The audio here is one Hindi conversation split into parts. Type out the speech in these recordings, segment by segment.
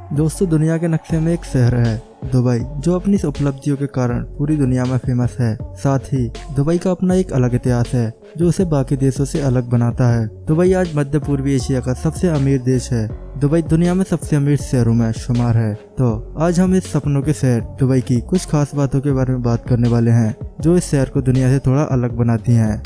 दोस्तों, दुनिया के नक्शे में एक शहर है दुबई, जो अपनी इस उपलब्धियों के कारण पूरी दुनिया में फेमस है। साथ ही दुबई का अपना एक अलग इतिहास है जो उसे बाकी देशों से अलग बनाता है। दुबई आज मध्य पूर्वी एशिया का सबसे अमीर देश है। दुबई दुनिया में सबसे अमीर शहरों में शुमार है। तो आज हम इस सपनों के शहर दुबई की कुछ खास बातों के बारे में बात करने वाले हैं जो इस शहर को दुनिया से थोड़ा अलग बनाती हैं।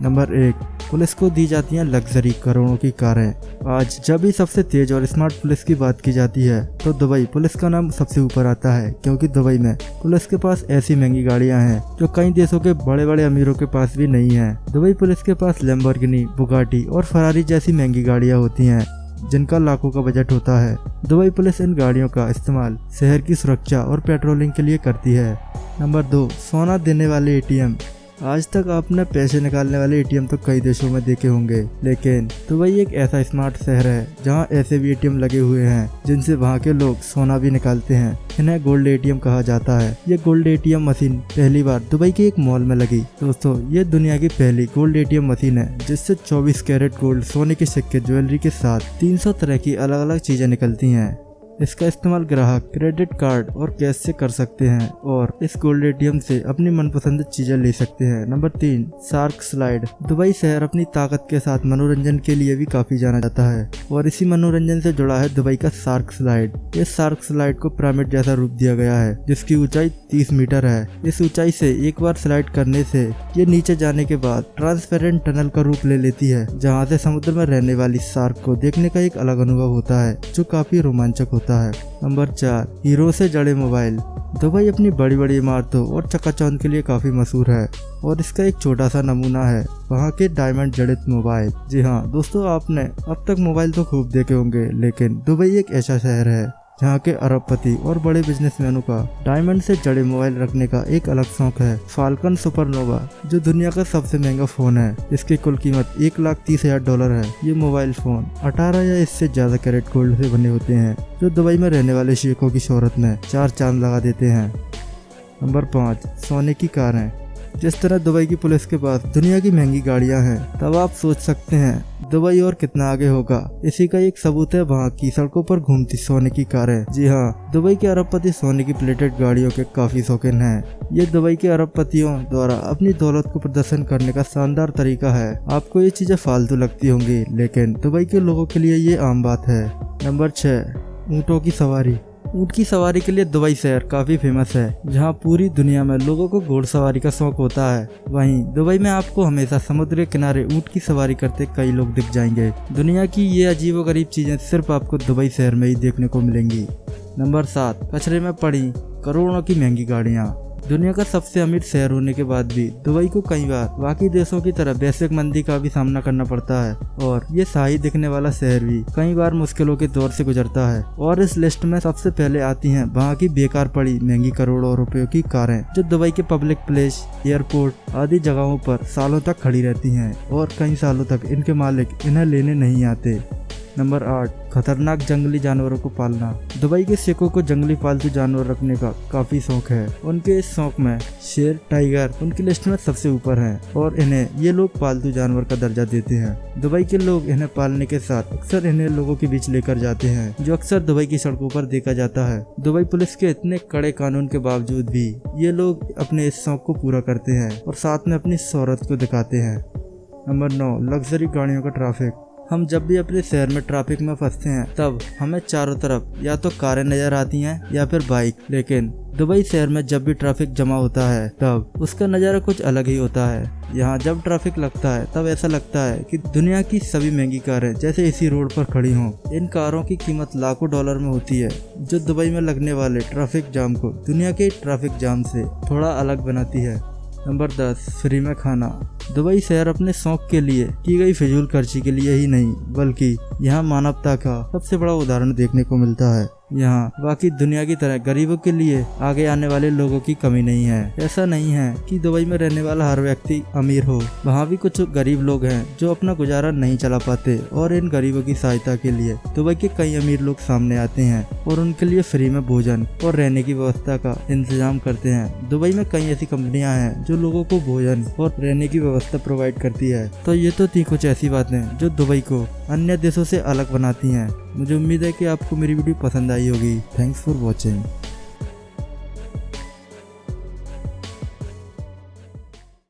नंबर 1, पुलिस को दी जाती हैं लग्जरी करोड़ों की कारें। आज जब भी सबसे तेज और स्मार्ट पुलिस की बात की जाती है तो दुबई पुलिस का नाम सबसे ऊपर आता है, क्योंकि दुबई में पुलिस के पास ऐसी महंगी गाड़ियां हैं जो कई देशों के बड़े बड़े अमीरों के पास भी नहीं है। दुबई पुलिस के पास लैम्बोर्गिनी, बुगाटी और फरारी जैसी महंगी गाड़ियां होती हैं जिनका लाखों का बजट होता है। दुबई पुलिस इन गाड़ियों का इस्तेमाल शहर की सुरक्षा और पेट्रोलिंग के लिए करती है। नंबर 2, सोना देने वाले एटीएम। आज तक आपने पैसे निकालने वाले एटीएम तो कई देशों में देखे होंगे, लेकिन दुबई एक ऐसा स्मार्ट शहर है जहां ऐसे भी एटीएम लगे हुए हैं जिनसे वहां के लोग सोना भी निकालते हैं। इन्हें गोल्ड एटीएम कहा जाता है। ये गोल्ड एटीएम मशीन पहली बार दुबई के एक मॉल में लगी। दोस्तों, ये दुनिया की पहली गोल्ड एटीएम मशीन है जिससे 24 कैरेट गोल्ड, सोने के सिक्के, ज्वेलरी के साथ 300 तरह की अलग अलग चीजें निकलती हैं। इसका इस्तेमाल ग्राहक क्रेडिट कार्ड और कैश से कर सकते हैं और इस गोल्ड एटीएम से अपनी मनपसंद चीजें ले सकते हैं। Number 3, shark slide. दुबई शहर अपनी ताकत के साथ मनोरंजन के लिए भी काफी जाना जाता है और इसी मनोरंजन से जुड़ा है दुबई का शार्क स्लाइड। इस शार्क स्लाइड को पिरामिड जैसा रूप दिया गया है जिसकी ऊंचाई 30 मीटर है। इस ऊंचाई से एक बार स्लाइड करने से ये नीचे जाने के बाद ट्रांसपेरेंट टनल का रूप ले लेती है, जहाँ से समुद्र में रहने वाली शार्क को देखने का एक अलग अनुभव होता है जो काफी रोमांचक होता है। नंबर 4, हीरो से जड़े मोबाइल। दुबई अपनी बड़ी बड़ी इमारतों और चकाचौंध के लिए काफी मशहूर है और इसका एक छोटा सा नमूना है वहाँ के डायमंड जड़ित मोबाइल। जी हाँ दोस्तों, आपने अब तक मोबाइल तो खूब देखे होंगे, लेकिन दुबई एक ऐसा शहर है जहाँ के अरबपति और बड़े बिजनेसमैनों का डायमंड से जड़े मोबाइल रखने का एक अलग शौक है। फाल्कन सुपरनोवा जो दुनिया का सबसे महंगा फोन है, इसकी कुल कीमत $1,30,000 है। ये मोबाइल फोन 18 या इससे ज्यादा कैरेट गोल्ड से बने होते हैं जो दुबई में रहने वाले शेखों की शोहरत में 4 चांद लगा देते हैं। नंबर 5, सोने की कारें। जिस तरह दुबई की पुलिस के पास दुनिया की महंगी गाड़ियां हैं, तब आप सोच सकते हैं दुबई और कितना आगे होगा। इसी का एक सबूत है वहाँ की सड़कों पर घूमती सोने की कारें। जी हाँ, दुबई के अरबपति सोने की प्लेटेड गाड़ियों के काफी शौकीन हैं। ये दुबई के अरबपतियों द्वारा अपनी दौलत को प्रदर्शन करने का शानदार तरीका है। आपको ये चीजें फालतू लगती होंगी, लेकिन दुबई के लोगों के लिए ये आम बात है। नंबर 6, ऊँटों की सवारी। ऊँट की सवारी के लिए दुबई शहर काफी फेमस है, जहाँ पूरी दुनिया में लोगों को घोड़सवारी का शौक होता है। वहीं दुबई में आपको हमेशा समुद्र के किनारे ऊँट की सवारी करते कई लोग दिख जाएंगे। दुनिया की ये अजीबोगरीब चीजें सिर्फ आपको दुबई शहर में ही देखने को मिलेंगी। नंबर 7, कचरे में पड़ी करोड़ों की महंगी गाड़ियाँ। दुनिया का सबसे अमीर शहर होने के बाद भी दुबई को कई बार बाकी देशों की तरह वैश्विक मंदी का भी सामना करना पड़ता है और ये शाही दिखने वाला शहर भी कई बार मुश्किलों के दौर से गुजरता है। और इस लिस्ट में सबसे पहले आती हैं वहाँ की बेकार पड़ी महंगी करोड़ों रुपयों की कारें जो दुबई के पब्लिक प्लेस, एयरपोर्ट आदि जगहों पर सालों तक खड़ी रहती हैं और कई सालों तक इनके मालिक इन्हें लेने नहीं आते। नंबर 8, खतरनाक जंगली जानवरों को पालना। दुबई के शेखों को जंगली पालतू जानवर रखने का काफी शौक है। उनके इस शौक में शेर, टाइगर उनकी लिस्ट में सबसे ऊपर हैं और इन्हें ये लोग पालतू जानवर का दर्जा देते हैं। दुबई के लोग इन्हें पालने के साथ अक्सर इन्हें लोगों के बीच लेकर जाते हैं, जो अक्सर दुबई की सड़कों पर देखा जाता है। दुबई पुलिस के इतने कड़े कानून के बावजूद भी ये लोग अपने इस शौक को पूरा करते हैं और साथ में अपनी शोहरत को दिखाते हैं। नंबर 9, लग्जरी गाड़ियों का ट्रैफिक। हम जब भी अपने शहर में ट्रैफिक में फंसते हैं तब हमें चारों तरफ या तो कारें नजर आती हैं या फिर बाइक, लेकिन दुबई शहर में जब भी ट्रैफिक जमा होता है तब उसका नज़ारा कुछ अलग ही होता है। यहाँ जब ट्रैफिक लगता है तब ऐसा लगता है कि दुनिया की सभी महंगी कारें जैसे इसी रोड पर खड़ी हों। इन कारों की कीमत लाखों डॉलर में होती है, जो दुबई में लगने वाले ट्रैफिक जाम को दुनिया के ट्रैफिक जाम से थोड़ा अलग बनाती है। नंबर 10, फ्री में खाना। दुबई शहर अपने शौक के लिए की गई फिजूल खर्ची के लिए ही नहीं, बल्कि यहाँ मानवता का सबसे बड़ा उदाहरण देखने को मिलता है। यहाँ बाकी दुनिया की तरह गरीबों के लिए आगे आने वाले लोगों की कमी नहीं है। ऐसा नहीं है कि दुबई में रहने वाला हर व्यक्ति अमीर हो, वहाँ भी कुछ गरीब लोग हैं जो अपना गुजारा नहीं चला पाते और इन गरीबों की सहायता के लिए दुबई के कई अमीर लोग सामने आते हैं और उनके लिए फ्री में भोजन और रहने की व्यवस्था का इंतजाम करते हैं। दुबई में कई ऐसी कंपनियां हैं जो लोगों को भोजन और रहने की व्यवस्था प्रोवाइड करती है। तो ये तो थी कुछ ऐसी बातें जो दुबई को अन्य देशों से अलग बनाती हैं। मुझे उम्मीद है कि आपको मेरी वीडियो पसंद आई होगी। Thanks for watching.